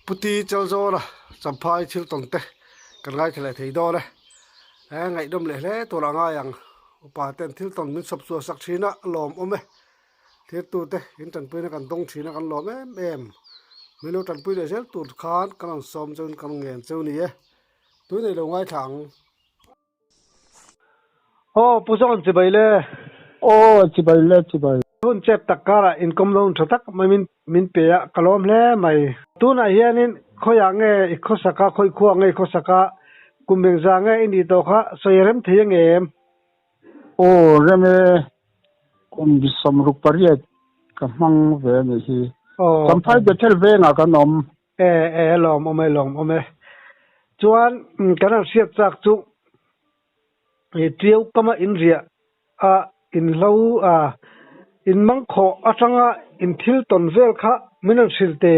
puti chal zo la champhai thil tong te kan ngai thele thei do le ngai dom le hle to la nga yang upa ten thil ton min sop chu sak thina lom ome thir tu te in tan puina kan dong thina kan lom em minu tan pui le sel tu khan kan som chun kan ngen chu ni e tu nei lo ngai thang pu zon chi bai le Chị bày hun chep takara income loan thatak min pe ya kalom hle mai tu na hianin khoya nge khosaka khoi khuwa nge khosaka kumbeng za nge ini to kha soyerem thiyeng em reme kum som rupariat ka mang ve ni hi samphai betel ve nga ka nom lom ome chuan kana siat chak chu triu kama inria in lo in mang kho atanga in thil ton vel kha minan silte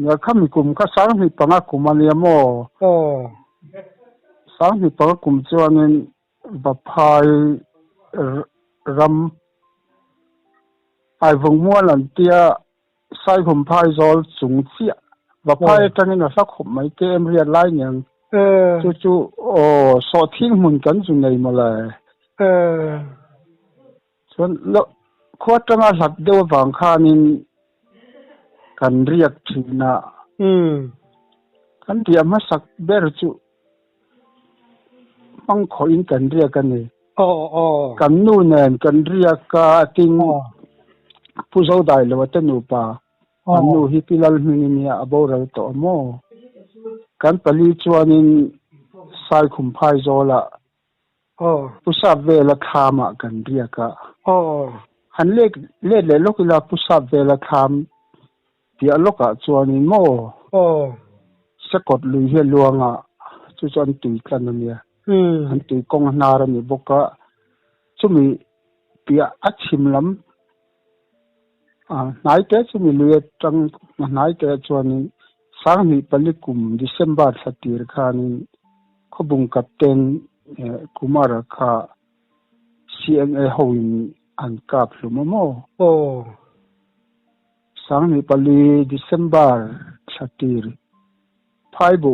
ya khami kum ka sang hi panga kum ani mo sang hi panga kum chuanin ba phai ram ai vong muan an tia sai khum phai zol chung chia ba phai tangin a sak khum mai ke em riat lai nyang chu so thing mun kan chu nei mala chuan lo khotanga hlak deuh wang khanin kan riak thina kan ria ma sak ber chu mang kho in kan ria kan ni kan nu nen kan ria ka ting pu zo dai lo ta nu pa anu hi pilal hmini aboral to mo kan pali chuanin sai khum phai zola pusa vela khama kan ria ka han le lokila pusa vela kham ti aloka chuanin mo sekot lui he luanga chu chuan tui kan ania han tui kong nar ani boka chumi pia achim lam nai te chumi lui tang nai te chuanin sang mi palikum December 30 khanin khobung kapten kumara kha CNA hoin an kap lumo sang mi pali December 30 phaibu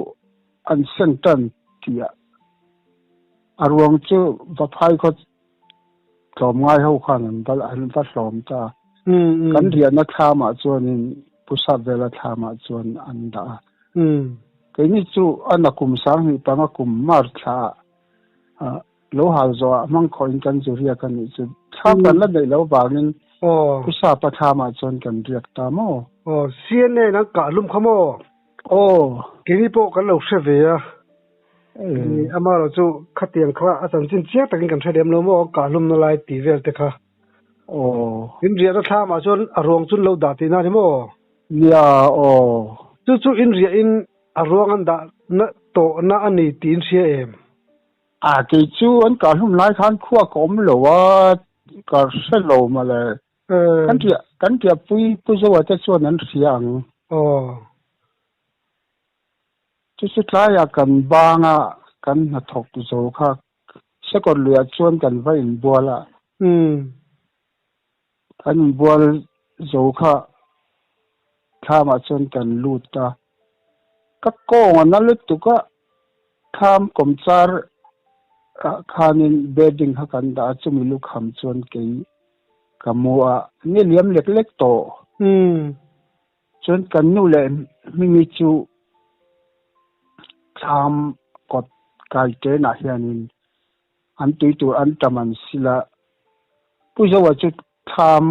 an sentan tia arwang chu va phai kho tlom ngai ho khan bal an va hlom ta kan ria na thama chuanin pusa vela thama chuan an da cái này chú anh là cùng sáng thì bằng cùng mar thà lâu hal zo mang khoi kan zuria kan ni chu tham kan la dei lo ba nin ku sa pa tha ma chon kan riak ta mo sien ne na ka lum khamo kini po kan lo se ve ya ama ro chu khatiang kha asan chin chia takin kan thadem lo mo ka lum na lai ti vel te kha in ria da tha ma chon arong chun lo da ti na ni mo ya chu in ria in arong an da na to na ani tin sia em cái chú anh cả hôm nay khán khua cốm lẩu cả xe lẩu mà là cắn kia pui zo ở chỗนั้นxiang chú sẽ lại cần bang cần hạt thóc tu zo khác sẽ còn lựa chọn cần phải in bua la cần bua zo khác tham mà chọn cần lụt ta các con anh lụt tu cả tham công char khanin bedding hakan da chumi lu kham chon ke kamua ni liam lek to chon kan nu le mi chu tham kot kai te na hianin an tu an taman sila pujo wa chu tham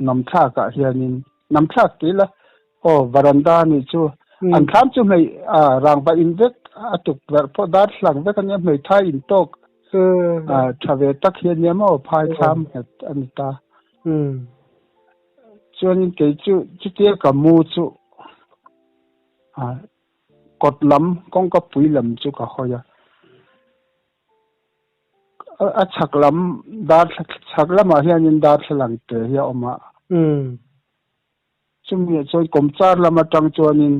nam tha ka hianin nam tha te la varanda ni chu an tham chu mai rang ba invest atuk ver po dar slang ve kan me thai in tok thave tak hian ne mo phai tham het anita chuan ke chu te ka mu chu kot lam kong ka pui lam chu ka hoya a chak lam dar chak lam a hian in dar thlang te hi oma chumi choi kom char lam atang chuanin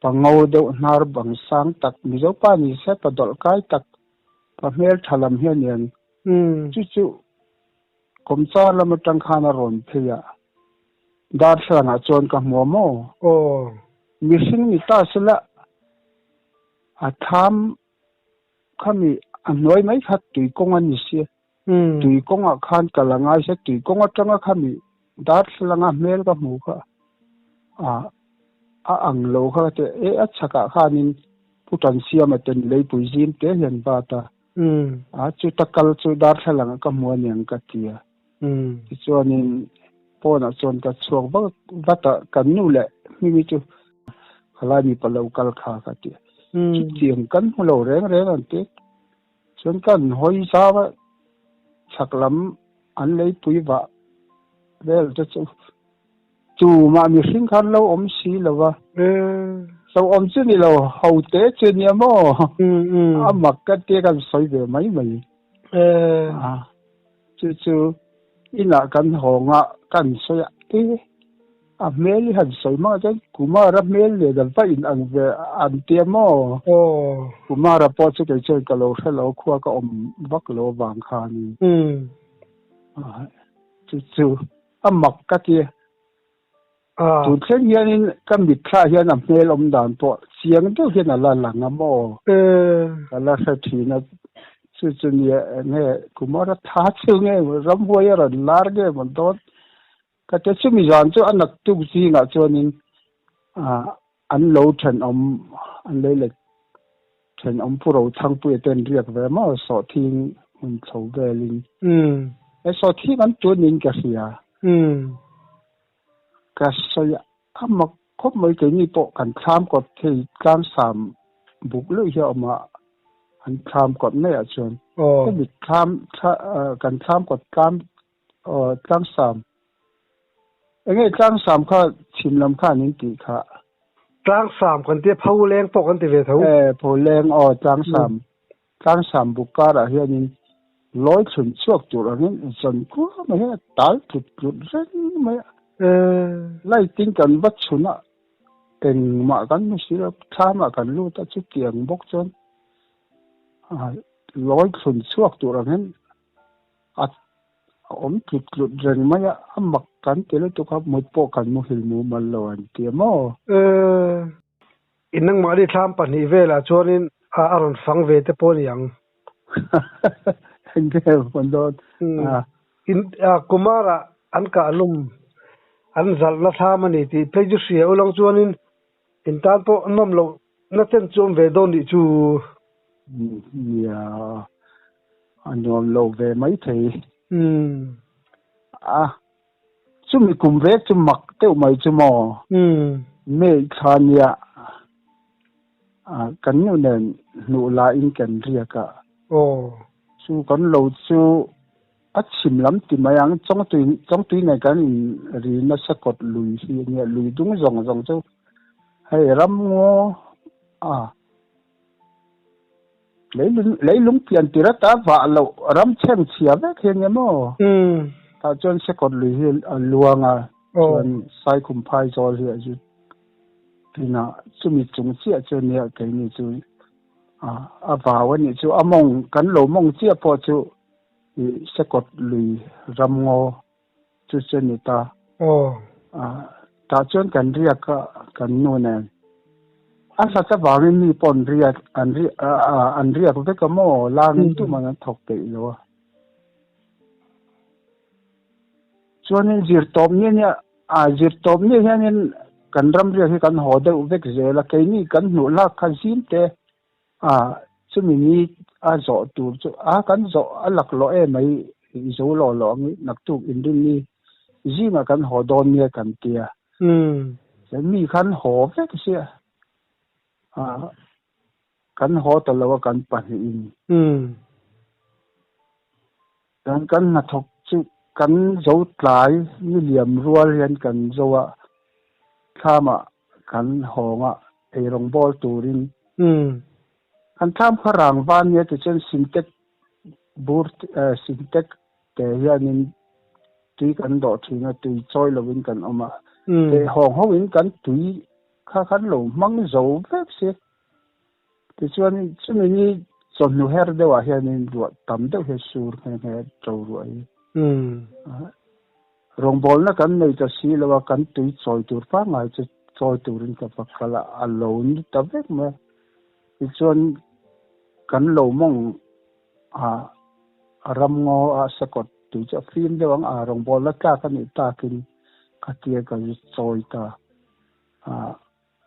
pangau deuh nar bang sang tak mizo pa ni se padol kai tak pamel thalam hian chu kom char lam atang khana ron phia dar sana chon ka mo missing ni ta sala atham khami anoi mai khat tui konga ni se tui konga khan kalanga se tui konga tanga khami dar salanga mel ka mu kha a ang lo kha te e a chaka khanin putan siam ten lei puizin te hian ba ta a chu takal chu dar salanga ka mu niang ka tia ti chuanin pona chon ka chuak ba vata kan nu le mi chu khala mi palo kal kha ka ti chiang kan lo reng reng an te chon kan hoi sa ba chaklam an lei pui ba vel chu ma mi hring khan lo om si lo wa so om chu ni lo hau te chu ni mo a mak ka te kan soi ve mai mai chu ina kan honga kan soya te a meli han soi ma jan kumara mel le da va in ang ve an te mo kumara po chu ke choi ka lo hello khwa ka om vak lo wang kha ni chu a mak ka te tu khen hian kan mit kha hian a mel om dan po chiang to hian a la lang a mo ala sa thina chu ni ne kumara tha chu nge ram boya ra lar ge mon dot ka te chu mi jan chu anak tu ji na chuanin an lo then om an le le then om pu ro thang pu ten riak ve ma so thing un chho ve lin e so thing an tu nin ka sia ka so ya amak khop mai ke ni po kan tham ko thei kan sam buk lu hi ma an tham ko ne a chuan ko bi tham kan tham ko kam kan sam nghe trang sàm kha chim lam kha nin ti kha trang sàm kan te phau leng pok kan ti ve tho phau leng trang sàm buka ra hianin loi chun chuak tur anin chon ku ma he tal tut tut ren ma lai tin kan wat chuna teng ma kan mu sira thama kan lu ta chu tiang bok chon loi chun chuak tur anin om tut tut ren ma ya amak kan te le to ka mo po kan mo hil mu mal lo an ti mo inang ma ri thlam pan hi vela chonin aron fang ve te pon yang henge pon dot in kumara an ka alum an zal la thama ni ti pleju sia ulang chonin in tan po nom lo na chen chom ve don ni chu ya anom lo ve mai thei chu mi kum ve chu mak te mai chu mo me khania kan nu nen nu la in kan ria ka chu kan lo chu a chim lam ti mayang chong tui nei kan ri na sakot lui hi ne lui dung zong zong chu hai ram ngo lấy lúng tiền thì ta vạ lậu rắm chen chia với thế nhá mò ta chọn sẽ còn lười hiền luang chọn sai cùng phai cho hiện chứ thì na chú mi chung chia cho nhẹ cái này chú vào cái này chú mong cắn lẩu mong chia po chú sẽ còn lười rắm ngô chú cho người ta ta chọn cái riêng cái nô này asa ta vào ni pon ria an ria ko ka mo lang tu man thok te lo chuan jir tom ni jir tom ni hian kan ram ria hi kan ho de vek je la ke ni kan nu la khan sim te chu mi ni zo tu chu kan zo alak lo e mai zo lo lo ni nak tu in din ni ji ma kan ho don ni kan tia mi kan ho vek sia kan ho talawa kan pahin kan na thok chu kan zo tlai ni liam rual hian kan zowa thama kan honga erong bol turin kan tham kharang van ye tu chen sintek bur sintek te hianin tui kan do thina tui choi lovin kan oma te hong hoin kan tui kha khan lo mang zo vek se ti chuan chumi ni chon nu her de wa hian in ru tam de he sur he to ru ai rong bol na kan nei ta si lo kan tui choi tur pa ngai chu choi turin ka pakala alone ta vek me ti chon kan lo mong ram ngo sakot tu cha film de wang rong bol la ka kan ta kin ka tia ka choi ta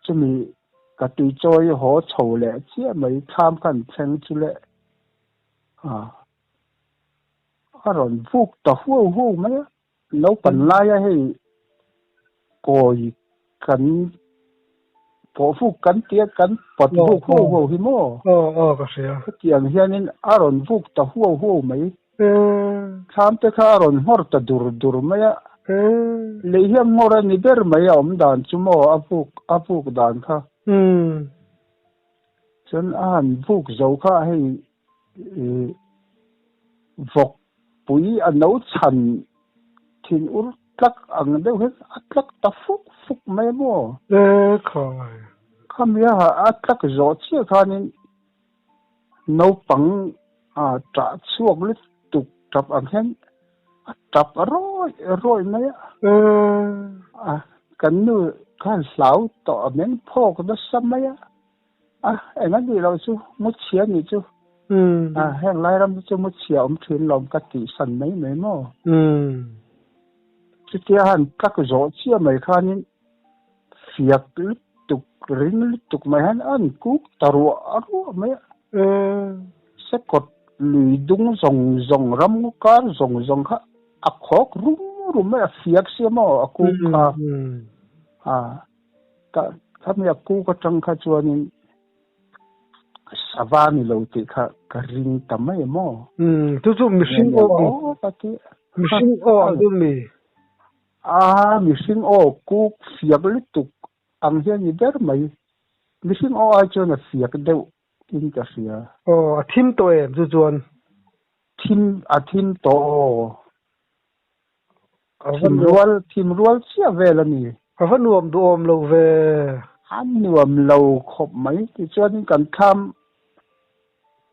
chu mi ka tui choi ho chou le chia mai tham kan cheng chu le ron vuk ta hu me lâu phần lai hay coi cắn bỏ phụ cắn tía cắn bật phụ hô hi mô cái gì à cái tiếng hiện nên aron phụ ta hô mấy tham te kha aron hor ta dur mấy á lấy hiam mô ra ni ber mấy đàn chú mô áp phụ đàn kha chân an phụ dấu kha hay vọc bụi ăn nấu chăn thiên ur lắc ang đâu hết lắc ta phúc mấy mô coi khăm ya lắc rõ chia kha nên nấu bằng trả chuộc lít tục tập ang hen tập rồi mấy cái nu cái sáu tọ men phô cái đó xăm mấy anh nói gì đâu chú một chia gì chú hẹn lại làm chú một chia ông thuyền lòng cái tỷ sân mấy mô chứ tia hẳn các rõ chia mấy khá nên việc lít tục mấy hẳn ăn cúp taru mấy sẽ cột lùi đúng dòng râm ngũ cá dòng khác khóc rung mấy việc xia mô cúp khá các mấy cúp có trăng khá chua nên savani lâu thì khá ring tầm mấy mô chú missing ô anh đúng mì missing ô cúp việc lít tục ang hian ni ber mai missing o ai chon a fiak deuh in ka sia thim to em chu chuan thim to thim rual chia vel ani han nuam du om lo ve han nuam lo khop mai ti chuan kan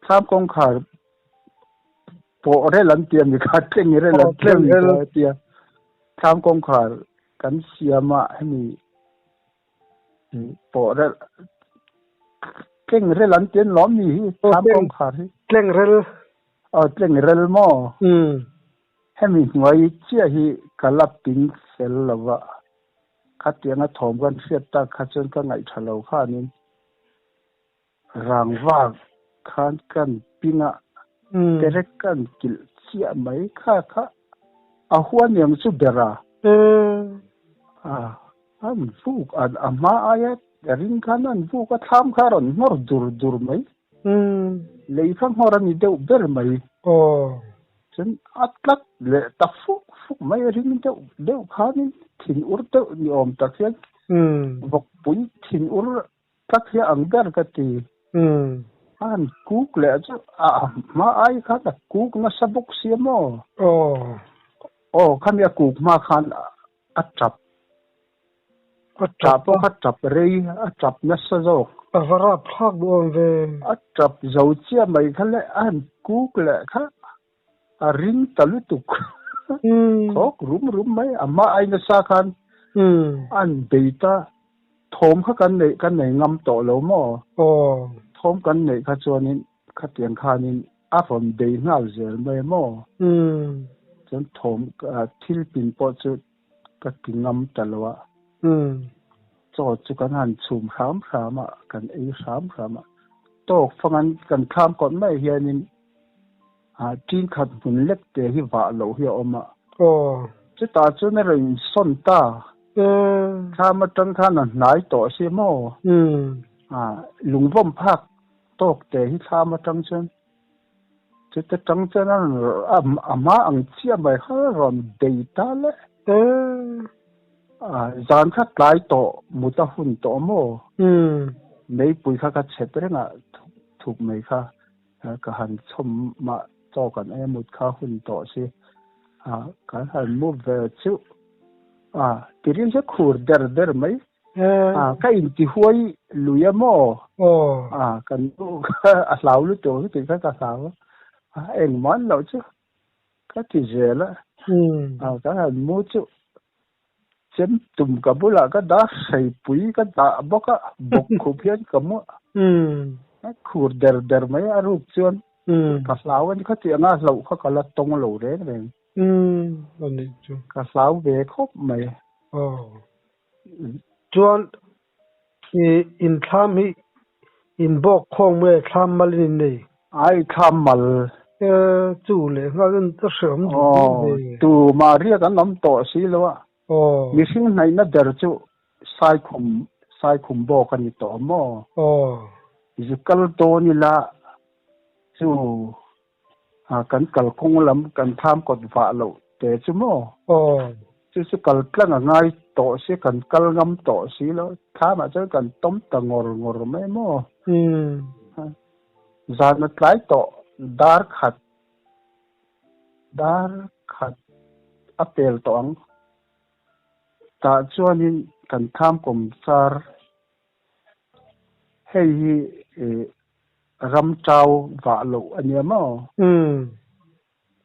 tham kong khar po re lan tiam ni kha tleng re lan tleng tia tham kong khar kan siama ani bỏ ra keng re lan tiền lóm gì tham công khả hi keng rel mo hemi ngoi chia hi kalap pin sel lawa khát tiếng a thom gan fiat ta khát chân ka ngai thalo kha nin rang wa khan kan pinga terek kan kil chia mai kha a huan yang chu bera an vuk ama ayat ring kanan vuk a tham kharon ngor dur mai lei khang horan ni deu ber mai chen atlak le ta fuk mai ring deu khanin thin ur deu ni om tak hian vok pui thin ur tak hi ang ber ka ti an kuk le chu ma ai kha ta kuk na sabuk siamo khamya kuk ma khan atap chap rei chap na sa zo avara phak duam ve chap zo chia mai khale an kuk le kha a ring talutuk khok rum mai ama ai na sa khan an beita thom kha kan nei ngam to lo mo thom kan nei kha chuanin kha tiang khanin a from dei ngal zel mai mo chon thom thil pin po chu ka tingam talwa cho chu kan han chum kham kan ei kham to fangan kan kham kon mai hianin tin khat hun lek te hi wa lo hi oma chu ta chu na rin son ta kham tang khan nai to si mo lungvom phak tok te hi kham tang chen chu ta tang chen ama ang chia mai kha ron dei ta le zan kha tlai to muta hun to mo nei pui kha ka chetre na thuk mai kha ka han chom ma to kan e mut kha hun to si kan han mu ve chu tirin se khur der mai ka in ti huai luya mo kan a lau lu to ti ka saw eng man lo chu ka ti zela cái hành mua chú chém tùm cả bữa là cái đá xây bụi cái đá bốc khúc hiện cả mua khur der mấy arup chuan cả sáu anh có chuyện ngã lẩu có cả là tông lẩu đấy này anh đi chú cả sáu về khóc mày chuan in tham hi in bok khong me tham malin nei ai tham mal chú lệ ngã dân ta sớm tu Maria cái nắm tổ xí luôn à mình sinh này nó der chú sai khum bok cái tổ mò dù cái tổ như là chú cần cần không lắm cần tham còn vạ lẩu để chú mò chú cần cần ngay tổ xí cần ngắm tổ xí lo tham mà chứ cần tóm tầng ngor mấy mò ra nó trái tổ dar khát apel toang ta cho nên cần tham cùng sar hay ram trao vạ lẩu anh em mò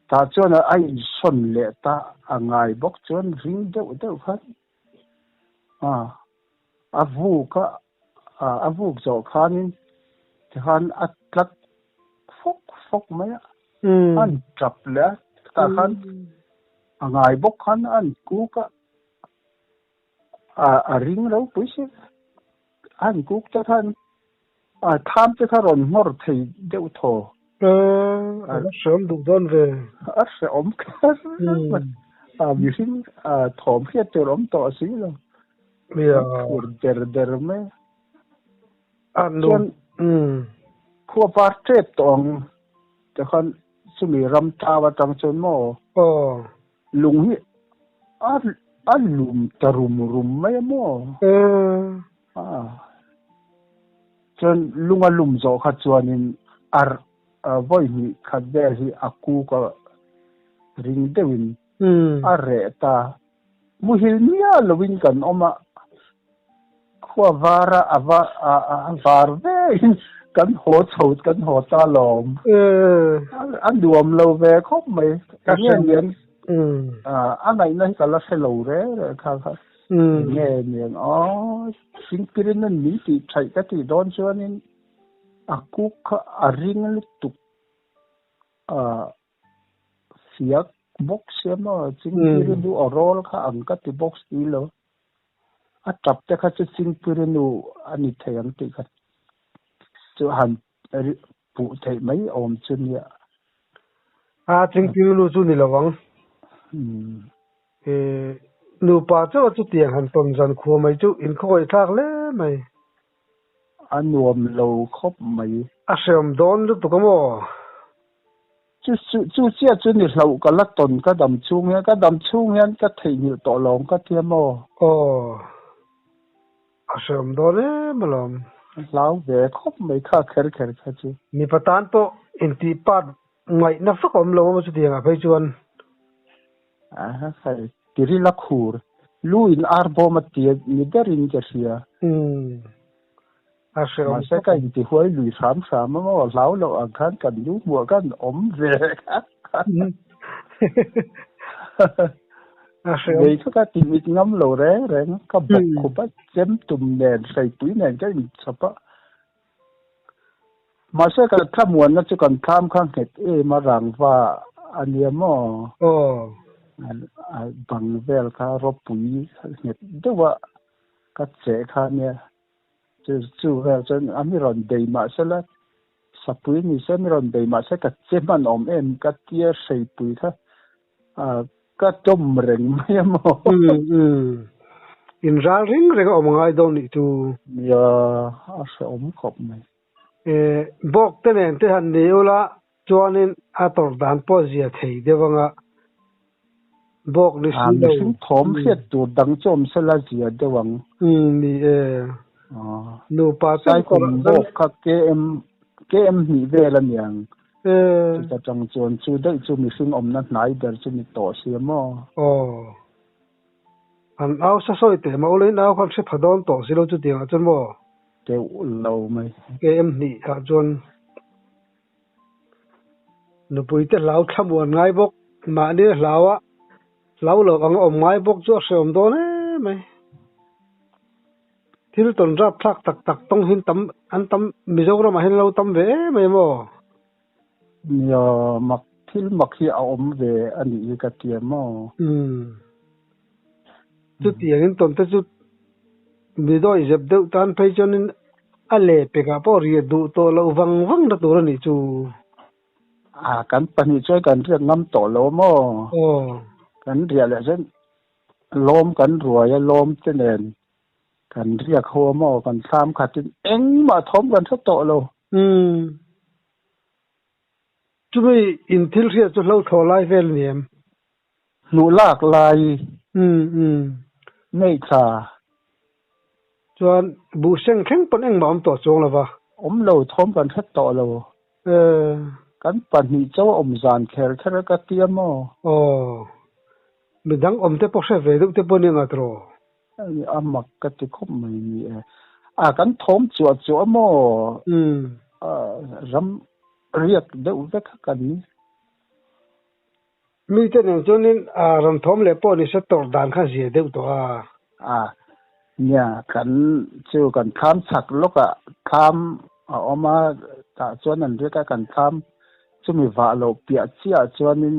ta cho nên ai xuân lệ ta ngày bốc chuan ring đâu hết avu zo khanin han atlat phok mấy an trap le ta khan ngày bốc khan an ku ka ring đâu bui se an ku ta khan tham te kharon mor thei deu tho sớm đủ đơn về sẽ ốm cái vì sinh thòm khiết từ ốm tỏ xí rồi der mấy ăn luôn khua phát chết tòng cho con suy ram ta và trong chốn mò lùng hi ăn lùm ta rum mấy mò chọn lùng gió khát chuan in voi hi khát bè hi aku ka ring dewin are ta muhil nia lovin kan oma khua vara var ve kan ho chhot kan ho ta lom an duam lo ve khop mai kan yen an này này ka la selo re kha nghe miệng sinh pirin nan mi ti thai ka ti don chuanin aku kha aring lutuk siak box ma sinh pirin du orol kha ang ka ti box ti lo a tap te kha chu sinh pirin nu ani thayang ti kha chu han pu thai mai om chun ya sinh pirin nu chu ni lawang nu pa chu tiang han ton jan khu mai chu in khoi thak le mai anuam lo khop mai sem don lu tukamo chu chia chu ni hlau ka la ton ka dam chung hian ka thei ni to long ka tiamo sem don le malom lau ve khop mai kha kher kha chu mi patan to in ti pat ngai na fakom lo ma chu tiang a phei chuan sai tiri la khur lu in arbo ma ti ni darin ka sia mà sẽ cái gì huế lùi sám mà lão lâu ăn khán cần nhú mùa cái ổm về vì cái tìm ít ngắm lầu ré nó có bọc của bác chém tùm nền xây túi nền cái gì sắp á mà sẽ cái tham muốn nó chỉ còn tham khang hết mà rằng và anh em bằng vel cả rộp bụi hết đó vậy cái chế khá nha chú về cho anh rồi đầy mà sẽ là sắp tới mình sẽ rồi đầy mà sẽ cắt chế mà nôm em cắt tia xây bụi thôi cắt tôm rừng mấy mò in ra rừng ông ngay đâu nị tu giờ sẽ ốm khóc mày bốc tên này tên hắn nhiều là cho nên ator đàn po gì thấy đấy vâng ạ bốc đi sinh thom khiết tu đằng chôm sẽ là gì đấy vâng đi nu pa sai cùng bốc các cái em nghĩ về là miệng ta trong chốn chú đấy chú mình sinh ôm nát nái để chú mình tổ xí mà anh áo sao soi thế mà lên áo không sẽ phát đón tổ xí lâu chú tiền à chân mò cái lâu mày cái em nghĩ à chôn nu bùi tết lão tham buồn ngay bốc mà đi lão á lâu lâu ang om ngai bốc cho sớm đó nè mày thil ton ra phak tak tak tông hin tam an tam Mizoram mà hin lâu tam về mày mò nhờ mặc thil mặc khi ôm về anh đi cái tiệm mà chút tiền hin ton tới chút Midoi dập đậu tan phải cho nên ale peka po ria du to lo vang vang na to ni chu kan pani chơi kan riêng ngắm tổ lô mà kan riêng là dân lom kan ruồi lom thế nên kan riêng hồ mà kan tham khát tin eng mà thom kan thất tổ lô chú mi in thil ria chu lo tho lai vel ni em nụ lạc lai ngay thà chuan bu seng kheng pon eng mam to chong lawa lâu thom kan thất tổ lô kan pani châu zan kher kher ka tiam mo midang om te po se ve du te pon nga tro amak ka ti khop mai ni kan thom chuat chu mo ram riak deuh vek kan ni mi te nang chonin ram thom le po ni se tor dan kha zia deuh to nhà kan chu kan tham sak loka tham oma ta chuan an reka kan tham chumi wa lo pia chia chuanin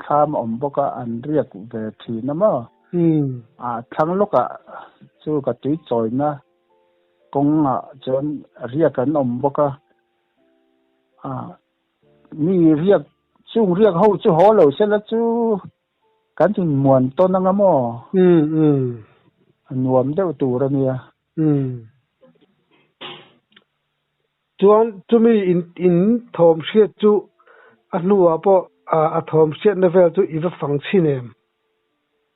tham boka an riak ve thi na ma thang loka chu ka tui choi na kong chuan riak kan boka mi riak chung riak ho chu ho lo se la chu kan tin muan to na mo nuam deuh tur ania chuan chumi in thom hriat chu a hnuah pawh a thawm hriat na vel chu i va fang chin em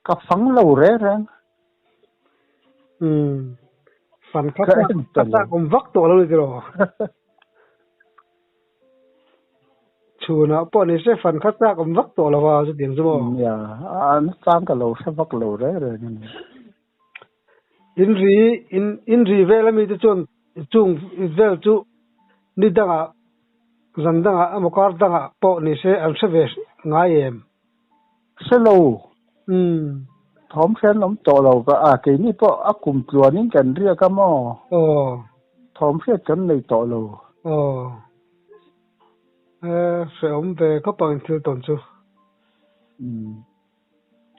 ka fang lo re reng fan kha om vak to lo ni ro chuna pawh ni se fan kha om vak to lo wa chu ding chu mo ya an chang ka lo se vak lo re re ni in ri vel mi chu chun chung vel chu ni danga zan danga amokar danga pawh ni se an se ve ngai em se lo thom khen lom to lo ka ke ni pawh a kum tluanin kan ria ka mo thom khet kan nei to lo se om ve ko pang thil ton chu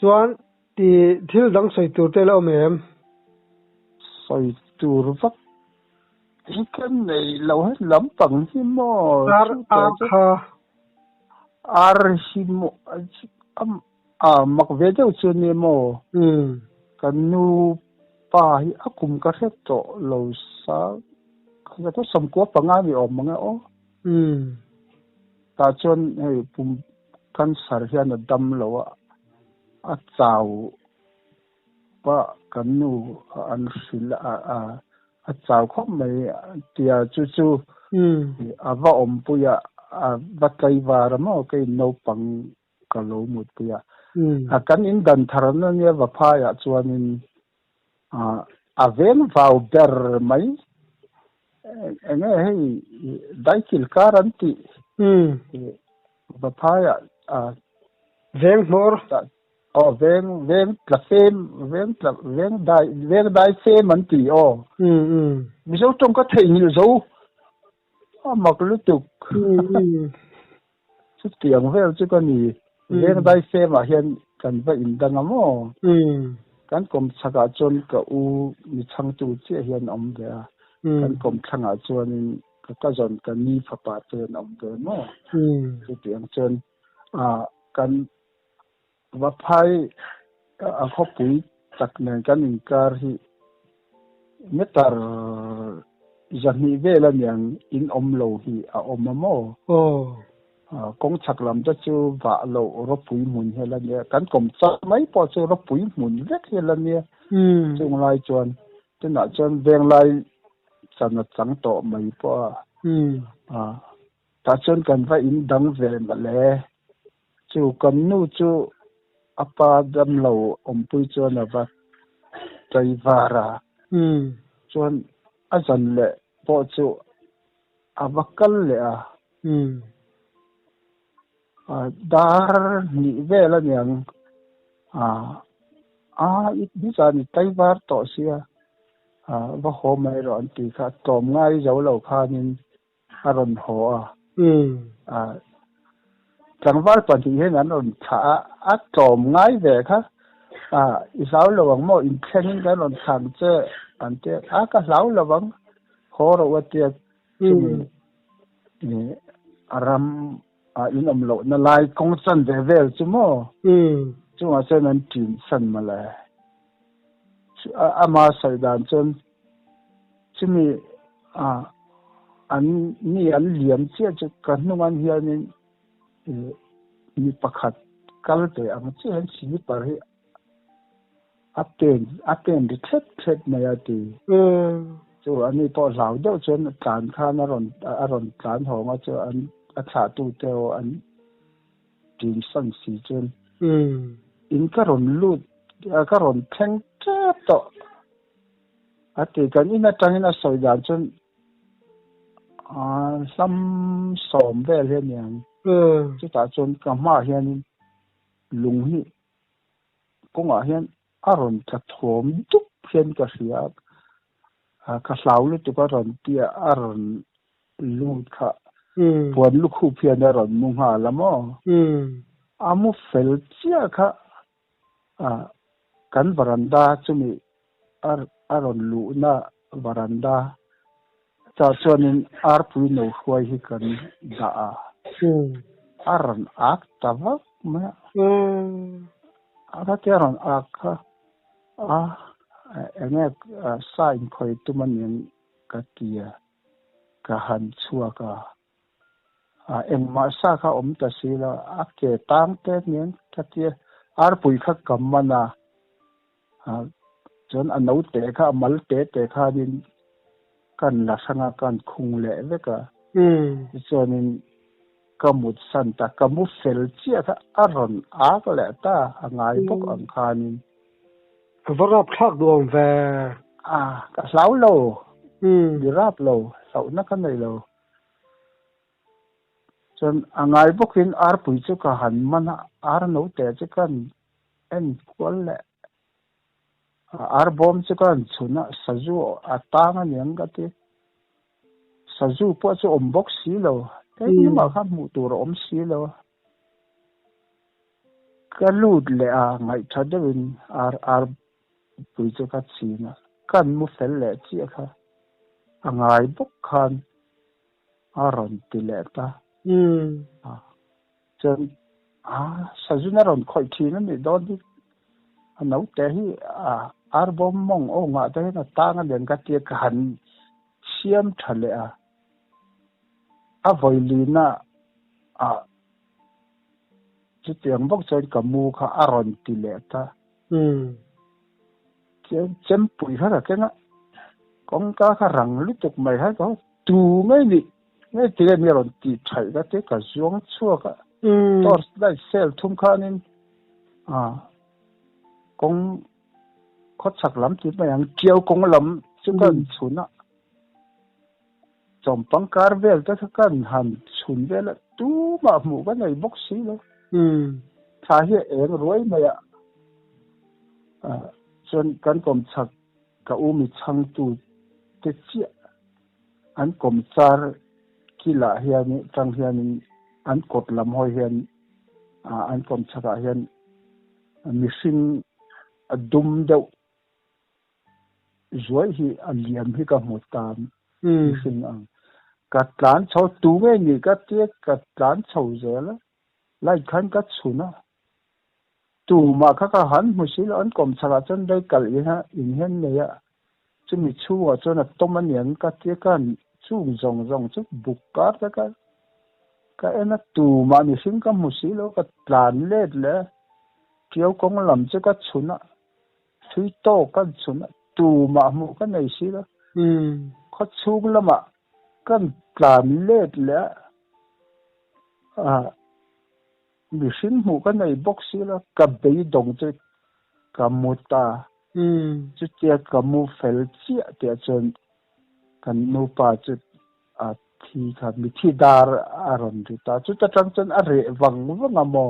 chuan ti thil dang soi tur te lo mem soi tur vak kan nei lo hết lắm bằng hi mo ar hi mo mặc về đâu chưa nè mo kan nu pa hi akum ka het to lo sa ka to sam ko panga mi om nga o ta chon hei pum kan sar hian a dam lo a chau pa kan nu an sil a chau khop mai tia chu chu ava om puya va kai var mo kai no pang ka lo mut puya kan in dan tharan ne va pha ya chuanin aven vào ber mai enge hei dai kil karanti va pha ya veng mor veng tla fem veng dai fem an ti mi zo tong ka thei ni zo mak lu tuk chu tiang vel chu ka ni veng dai fem hian kan va in dang amo kan kom chaka chon ka u mi chang tu che hian om de kan kom thanga chuanin ka zon ka ni phapa chen om de mo chu tiang chon kan va phai a khopui tak ne kan in kar hi metar jahni vela nyang in om lo hi a om mo kong chak lam cho chu va lo ro pui mun hela ne kan kom cha mai po chu ro pui mun vek hela ne chung lai chuan tin na chuan veng lai chan na chang to mai po ta chuan kan va in dang ve ma le chu kan nu chu apa dam lo om pui chuan ava trai vara chuan a zan le po chu avakal le dar ni vela nyang ít biết ra thì tay var to xia và hôm nay rồi anh thì khá tóm ngay dấu lâu khá nên aron ho chẳng var toàn thì hiện anh rồi khá tóm ngay về khá giáo lâu vắng mà in khen cái rồi thằng chơi anh thì cái giáo lâu vắng khó rồi thì ram in lộ nó lại công sản về về chứ mò chứ mà sẽ nên tìm sản mà lại ama sai dan chon chumi an ni an liam chia chu kan nu man hian ni pakhat kal te ang chi han si par hi aten di thet na ya ti chu ani po lau do chon kan kha na ron kan ho ma chu an a tha tu te o an tin san si chon in ka ron lut ka ron theng to ati kan ina tangina soi dan chun sam som ve le niang chu ta chun ka ma hian lung hi konga hian aron tha thom tup hian ka ria ka hlau lu tu ka ron tia aron lu kha puan lu khu phian aron mung ha lamo amu fel chia kha kan varanda chumi aron lu na varanda cha chuanin arpui no huai hi kan da aron ak tawak ma ara te aron ak kha enge sain khoi tumanin katia ka han chua ka engma sa kha om ta sila ake tang te nen katia arpui kha kammana chon anau te kha mal te kha din kan la sanga kan khung le ve ka chonin kamut san ta kamu fel chia kha aron ak le ta angai bok ang khanin varap thak duam ve ka lau lo di rap lo sau na kan nei lo chon angai bokin ar pui chu ka han mana ar no te chu kan en kwal le ar bom chu kan chuna saju atanga nyang ka ti saju po chu om bok si lo ni ma kha mu tur om si lo ka lut le ngai thadin ar pui chu ka china kan mu fel le chi kha angai bok khan aron ti le ta chân saju na ron khoi thi na mi don di nấu te hi arbom mong o nga te na ta nga den ka ti ka han siam thale a voilina chu tiang bok choi ka mu kha aron ti le ta chem pui ha ka na kong ka kha rang lu tuk mai ha ko tu mai ni ngay thì em rồi thì thấy cái thế cả xuống chua cả tôi lại sell thung khan nên cũng có chắc lắm thì mấy anh chiêu cũng lắm chứ cần xuống á trong băng car về cái cần hẳn xuống về là tu mà mua cái này bốc xí luôn thay hiện em rồi mày chân cần còn chắc cả mi chăng tu cái gì anh còn char kila hian tang hian an kot lam hoi hian an kom chaka hian missing adum deuh zuai hi aliam hi ka hmu tam missing ang ka tlan chho tu nge ni ka te ka tlan chho zela lai khan ka chuna tu ma kha ka han mu sil an kom chaka chan dai kal ha in hen ne ya chumi chu wa chona toman yan ka te kan chung zong chút bục cát cái em nó tù mà mình sinh cái một xí lo cái plan lên lẽ kéo công làm cho cái chuyện á suy to cái chuyện á tù mà một cái này xí đó có chung lắm mà cái plan lên lẽ mình sinh một cái này bốc xí đó cái bị động cho cái một ta chứ tiếc cái một phải chia tiếc chuyện kan nu pa chu thi kha mi thi dar aron ri ta chu ta tang chen a re wang mo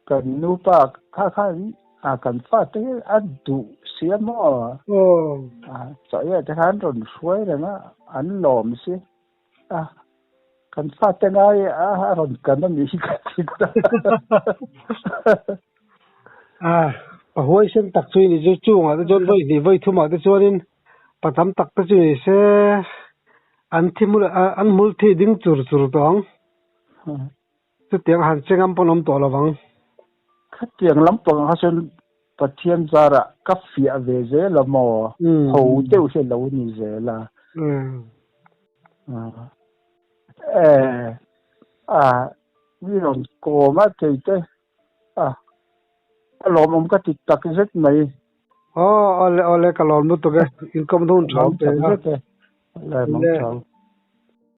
cần nu pa kha kha cần phát tới ăn đủ xía mò cho vậy thì hắn rồi suối rồi nó ăn lòm xí cần phát tới ngay rồi cần nó nghĩ cái hoi sen tak chui ni chu chu nga jon voi ni voi thuma te chuanin patam tak te chui se an mul thi ding chur chur tong chu tiang han chengam ponom to lawang khát tiền lắm bằng ha sen bát thiên gia ra cà phê về dễ là mò hậu tiêu sẽ lâu như dễ là ví dụ cô mà thì thế cái lò mình có thịt tắc rất mấy ole ka lon mu to ge income thun thau te rất là mong chào